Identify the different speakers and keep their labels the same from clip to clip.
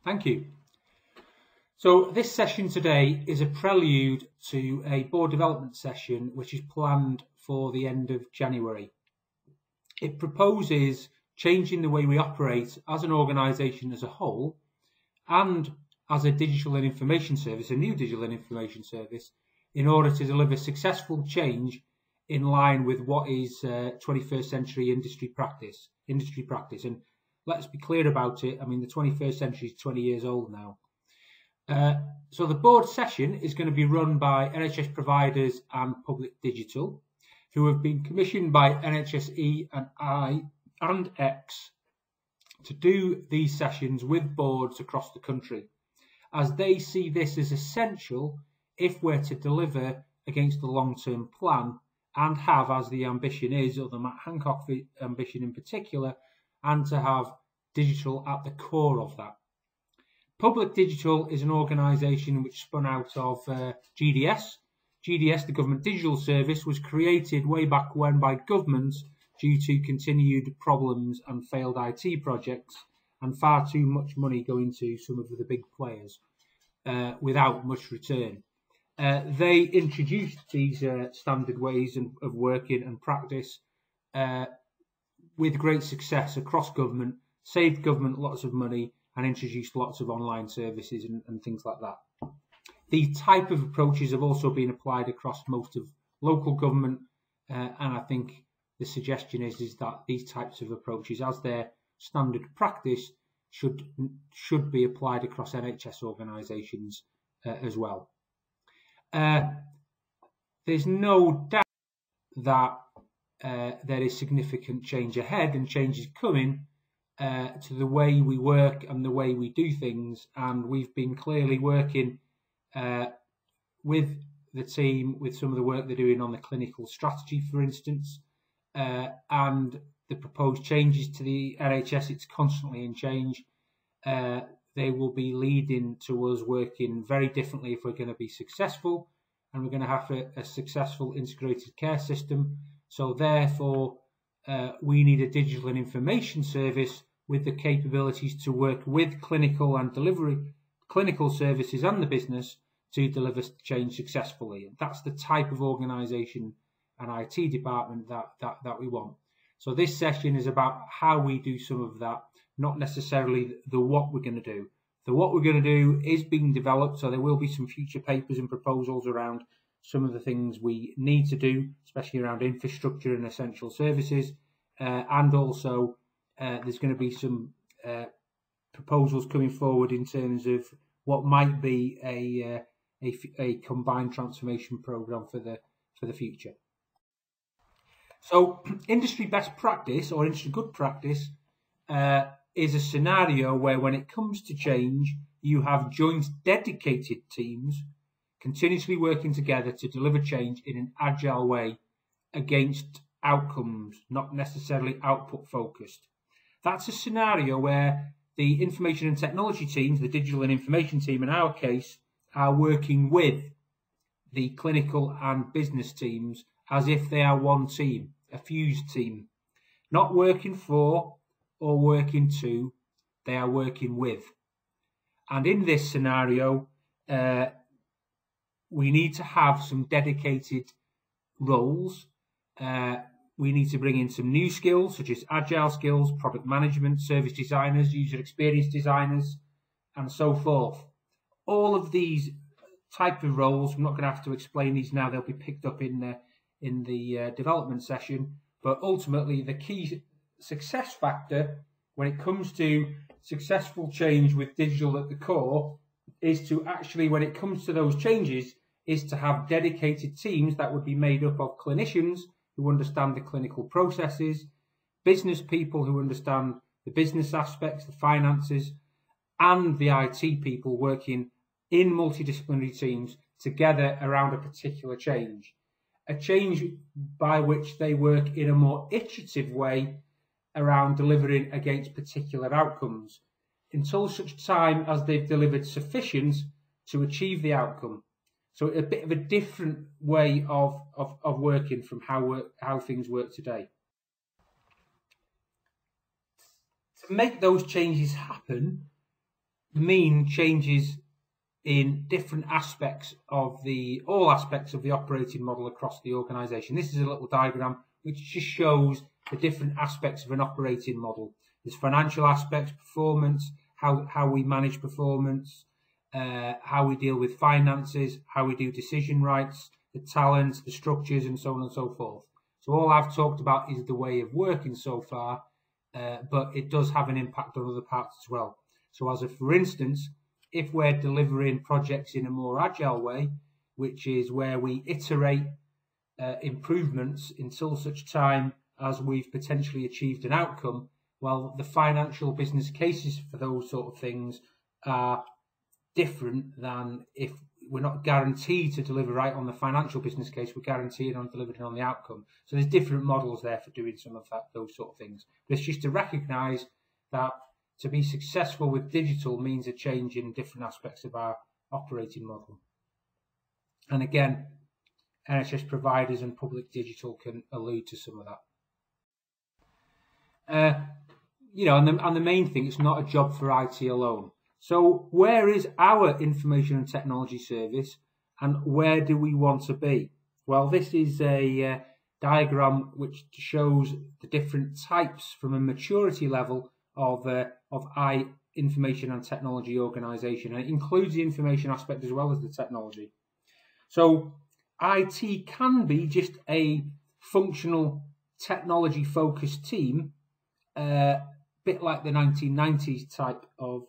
Speaker 1: Thank you. So this session today is a prelude to a board development session which is planned for the end of January. It proposes changing the way we operate as an organisation as a whole and as a digital and information service, a new digital and information service, in order to deliver successful change in line with what is 21st century industry practice. And let's be clear about it. I mean, the 21st century is 20 years old now. So the board session is going to be run by NHS providers and Public Digital, who have been commissioned by NHSE and I and X to do these sessions with boards across the country, as they see this as essential if we're to deliver against the long-term plan and have, as the ambition is, or the Matt Hancock ambition in particular, and to have digital at the core of that. Public Digital is an organisation which spun out of GDS. GDS, the Government Digital Service, was created way back when by governments due to continued problems and failed IT projects and far too much money going to some of the big players without much return. They introduced these standard ways of working and practice with great success across government, saved government lots of money and introduced lots of online services and things like that. These type of approaches have also been applied across most of local government, and I think the suggestion is that these types of approaches, as their standard practice, should be applied across NHS organisations as well. There's no doubt that there is significant change ahead and change is coming to the way we work and the way we do things, and we've been clearly working with the team, with some of the work they're doing on the clinical strategy, for instance, and the proposed changes to the NHS. It's constantly in change. They will be leading to us working very differently if we're going to be successful, and we're going to have a successful integrated care system. So therefore, we need a digital and information service with the capabilities to work with clinical and delivery, clinical services and the business to deliver change successfully. And that's the type of organisation and IT department that we want. So this session is about how we do some of that, not necessarily the what we're going to do. The what we're going to do is being developed, so there will be some future papers and proposals around some of the things we need to do, especially around infrastructure and essential services, and also there's going to be some proposals coming forward in terms of what might be a combined transformation program for the future. So industry best practice or industry good practice is a scenario where, when it comes to change, you have joint dedicated teams continuously working together to deliver change in an agile way against outcomes, not necessarily output focused. That's a scenario where the information and technology teams, the digital and information team in our case, are working with the clinical and business teams as if they are one team, a fused team, not working for or working to, they are working with. And in this scenario, we need to have some dedicated roles. We need to bring in some new skills, such as agile skills, product management, service designers, user experience designers, and so forth. All of these type of roles, I'm not going to have to explain these now, they'll be picked up in the development session, but ultimately the key success factor when it comes to successful change with digital at the core is to actually, when it comes to those changes, is to have dedicated teams that would be made up of clinicians who understand the clinical processes, business people who understand the business aspects, the finances, and the IT people working in multidisciplinary teams together around a particular change. A change by which they work in a more iterative way around delivering against particular outcomes until such time as they've delivered sufficient to achieve the outcome. So a bit of a different way of working from how things work today. To make those changes happen, mean changes in different aspects of all aspects of the operating model across the organisation. This is a little diagram which just shows the different aspects of an operating model. There's financial aspects, performance, how we manage performance, how we deal with finances, how we do decision rights, the talents, the structures, and so on and so forth. So all I've talked about is the way of working so far, but it does have an impact on other parts as well. So as for instance, if we're delivering projects in a more agile way, which is where we iterate improvements until such time as we've potentially achieved an outcome, well, the financial business cases for those sort of things are different than if we're not guaranteed to deliver right on the financial business case, we're guaranteed on delivering on the outcome. So there's different models there for doing some of those sort of things. But it's just to recognise that to be successful with digital means a change in different aspects of our operating model. And again, NHS providers and public digital can allude to some of that. And the main thing, it's not a job for IT alone. So where is our information and technology service, and where do we want to be? Well, this is a diagram which shows the different types from a maturity level of information and technology organisation, and it includes the information aspect as well as the technology. So IT can be just a functional technology focused team, bit like the 1990s type of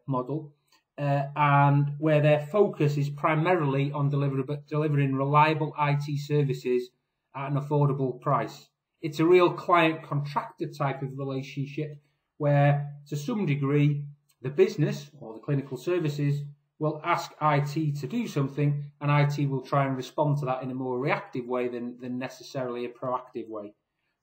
Speaker 1: model, and where their focus is primarily on delivering reliable IT services at an affordable price. It's a real client-contractor type of relationship where, to some degree, the business or the clinical services will ask IT to do something, and IT will try and respond to that in a more reactive way than necessarily a proactive way.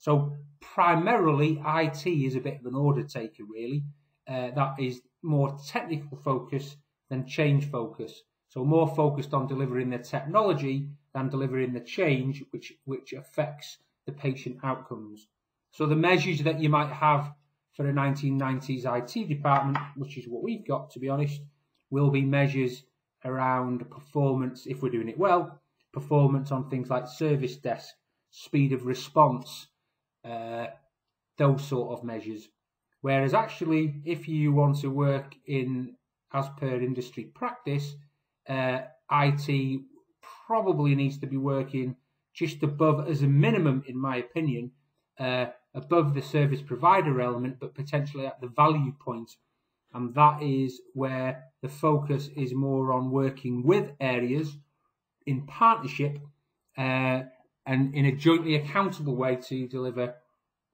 Speaker 1: So primarily, IT is a bit of an order taker, really. That is more technical focus than change focus. So more focused on delivering the technology than delivering the change, which affects the patient outcomes. So the measures that you might have for the 1990s IT department, which is what we've got, to be honest, will be measures around performance, if we're doing it well, performance on things like service desk, speed of response, those sort of measures. Whereas actually, if you want to work in as per industry practice, IT probably needs to be working just above, as a minimum, in my opinion, above the service provider element, but potentially at the value point. And that is where the focus is more on working with areas in partnership and in a jointly accountable way to deliver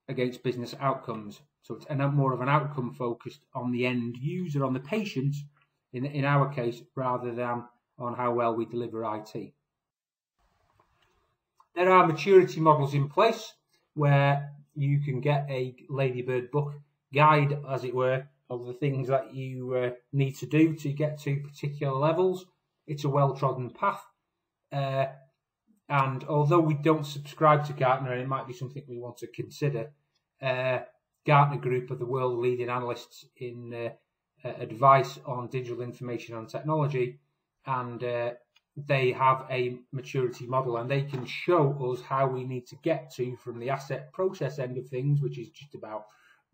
Speaker 1: against business outcomes. So it's more of an outcome focused on the end user, on the patient, in our case, rather than on how well we deliver IT. There are maturity models in place where you can get a Ladybird book guide, as it were, of the things that you need to do to get to particular levels. It's a well-trodden path. And although we don't subscribe to Gartner, and it might be something we want to consider, Gartner Group are the world leading analysts in advice on digital information and technology, and they have a maturity model, and they can show us how we need to get to from the asset process end of things, which is just about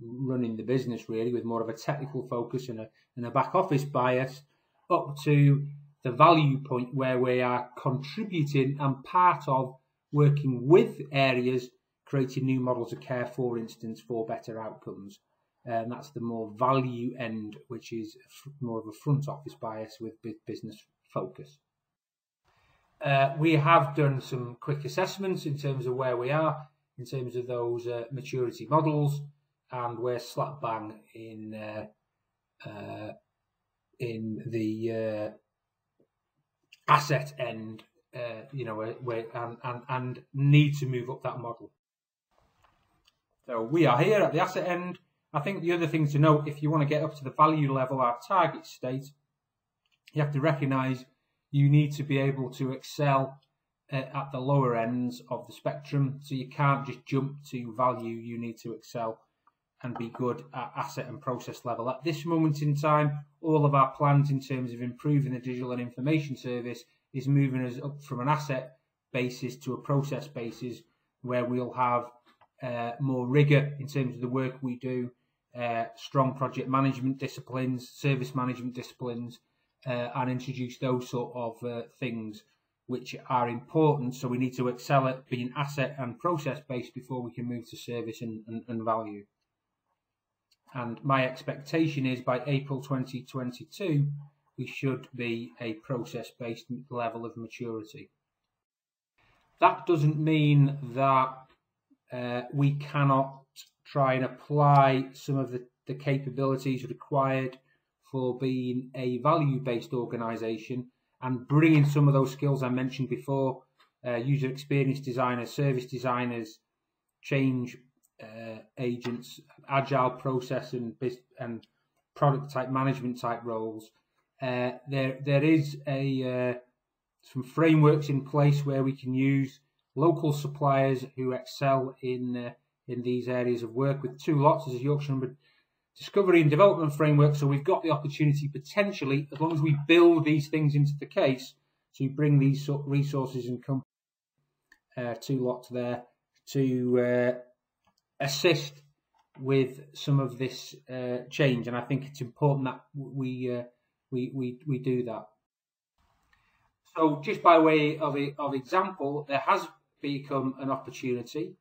Speaker 1: running the business really with more of a technical focus and a back office bias, up to the value point where we are contributing and part of working with areas, creating new models of care, for instance, for better outcomes. And that's the more value end, which is more of a front office bias with business focus. We have done some quick assessments in terms of where we are, in terms of those maturity models, and we're slap bang in the asset end, and need to move up that model. So we are here at the asset end. I think the other thing to note, if you want to get up to the value level, our target state, you have to recognise you need to be able to excel at the lower ends of the spectrum. So you can't just jump to value, you need to excel and be good at asset and process level. At this moment in time, all of our plans in terms of improving the digital and information service is moving us up from an asset basis to a process basis, where we'll have more rigor in terms of the work we do, strong project management disciplines, service management disciplines, and introduce those sort of things which are important. So we need to excel at being asset and process based before we can move to service and value. And my expectation is by April 2022, we should be a process-based level of maturity. That doesn't mean that we cannot try and apply some of the capabilities required for being a value-based organisation and bringing some of those skills I mentioned before, user experience designers, service designers, change agents, agile process and product type management type roles. There is some frameworks in place where we can use local suppliers who excel in these areas of work with two lots as a Yorkshire Number Discovery and Development Framework. So we've got the opportunity potentially, as long as we build these things into the case, to bring these sort of resources and two lots there to assist with some of this change. And I think it's important that we do that. So just by way of example, there has become an opportunity.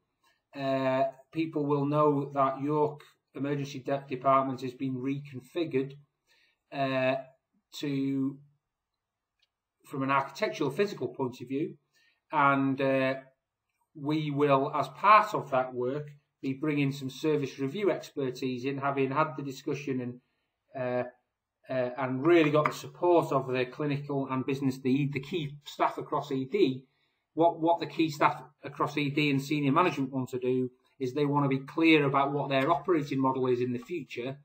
Speaker 1: People will know that York Emergency Department has been reconfigured from an architectural physical point of view, and we will, as part of that work, be bringing some service review expertise in, having had the discussion and really got the support of the clinical and business, the key staff across ED. What the key staff across ED and senior management want to do is they want to be clear about what their operating model is in the future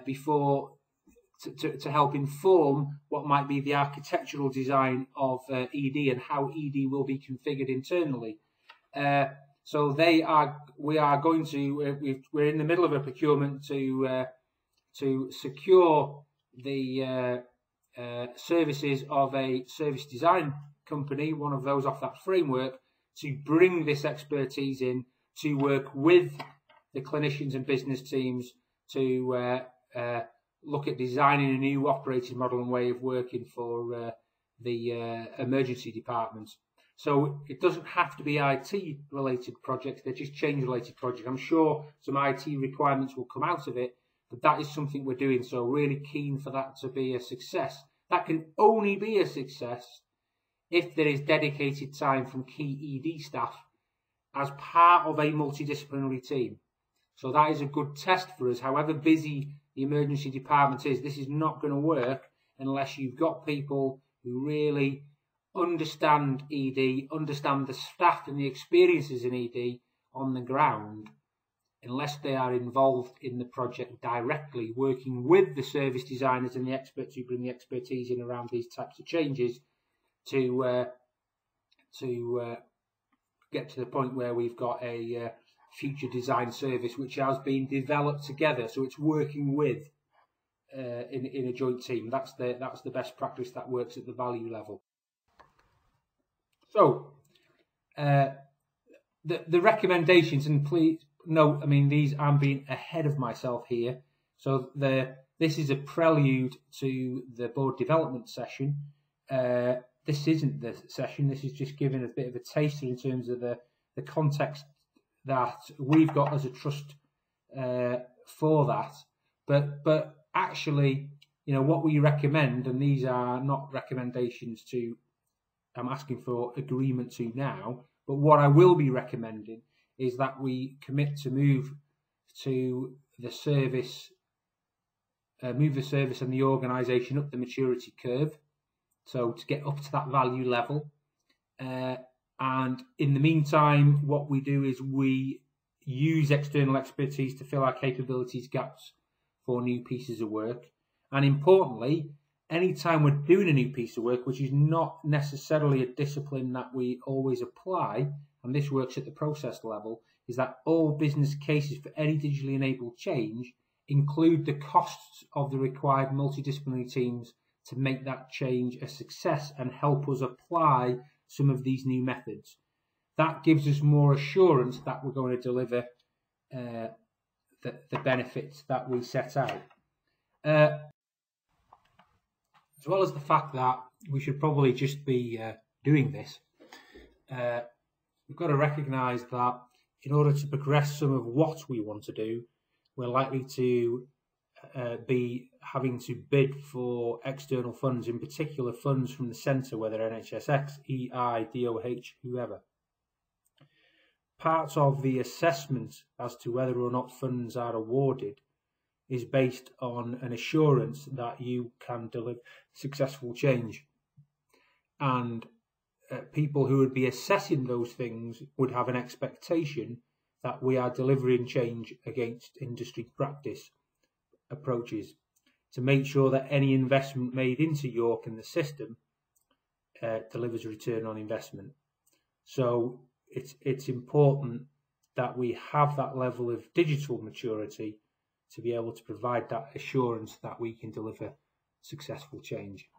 Speaker 1: before to help inform what might be the architectural design of ED and how ED will be configured internally. So we are going to, we're in the middle of a procurement to secure the services of a service design company, one of those off that framework, to bring this expertise in to work with the clinicians and business teams to look at designing a new operating model and way of working for the emergency departments. So it doesn't have to be IT-related projects, they're just change-related projects. I'm sure some IT requirements will come out of it, but that is something we're doing, so really keen for that to be a success. That can only be a success if there is dedicated time from key ED staff as part of a multidisciplinary team. So that is a good test for us. However busy the emergency department is, this is not going to work unless you've got people who really understand ED, understand the staff and the experiences in ED on the ground, unless they are involved in the project directly, working with the service designers and the experts who bring the expertise in around these types of changes to get to the point where we've got a future design service which has been developed together, so it's working with in a joint team. That's the best practice that works at the value level. So the recommendations, and please note, I mean, these, I'm being ahead of myself here. So this is a prelude to the board development session. This isn't the session. This is just giving a bit of a taster in terms of the context that we've got as a trust for that. But actually, you know, what we recommend, and these are not recommendations to, I'm asking for agreement to now, but what I will be recommending is that we commit to move the service and the organisation up the maturity curve, so to get up to that value level. And in the meantime, what we do is we use external expertise to fill our capabilities gaps for new pieces of work. And importantly, anytime we're doing a new piece of work, which is not necessarily a discipline that we always apply, and this works at the process level, is that all business cases for any digitally enabled change include the costs of the required multidisciplinary teams to make that change a success and help us apply some of these new methods. That gives us more assurance that we're going to deliver the benefits that we set out. As well as the fact that we should probably just be doing this, we've got to recognise that in order to progress some of what we want to do, we're likely to be having to bid for external funds, in particular funds from the centre, whether NHSX, EI, DOH, whoever. Part of the assessment as to whether or not funds are awarded is based on an assurance that you can deliver successful change. And people who would be assessing those things would have an expectation that we are delivering change against industry practice approaches to make sure that any investment made into York and the system delivers a return on investment. So it's important that we have that level of digital maturity to be able to provide that assurance that we can deliver successful change.